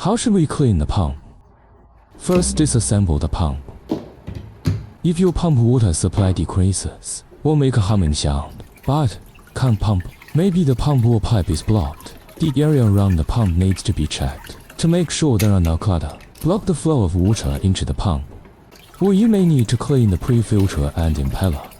How should we clean the pump? First, disassemble the pump. If your pump water supply decreases, will make a humming sound, but can't pump. Maybe the pump wall pipe is blocked. The area around the pump needs to be checked to make sure there are no clutter. Block the flow of water into the pump. Or you may need to clean the pre-filter and impeller.